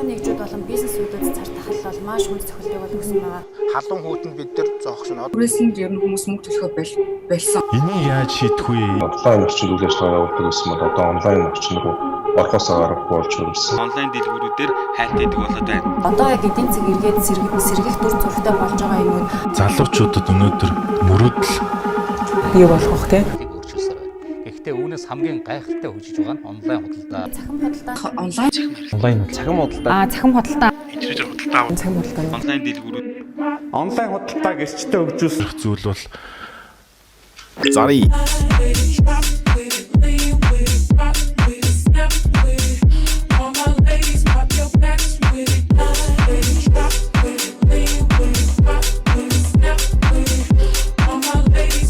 Тодорхой нэгжүүд болон бизнесүүдэд цар тахал бол маш хүнд цохилтыг өгсөн байгаа. Халуун хүүтэнд бид нар зогсоно. Түрээсэнд ер нь хүмүүс мөнгө төлөхөө болсон. Энийг яаж шийдэх вэ? Офлайн орчинд үйл ажиллагаа явуулдаг гэсэн бол одоо онлайн орчин руу орохоос гарахгүй болж ирсэн. Онлайн дэлгүүрүүдээр хайлт хийдэг болоод байна. Одоо яг эдийн засаг эргээд сэргийх дүр зурагтай болж байгаа юмуд Залуучуудад өнөөдөр мөрөөдөл Юу болох вэ? Өөрчилсөн байна. Гэхдээ үүнээс хамгийн гайхалтай хөгжиж байгаа нь онлайн худалдаа. цахим худалдаа Онлайн цахим худалдаа. цахим худалдаа. Ичвэж худалдаа. Цахим худалдаа. Онлайн дэлгүүрүүд Онлайн худалдааг эрчтэй хөгжүүлэх зүйл бол зарыг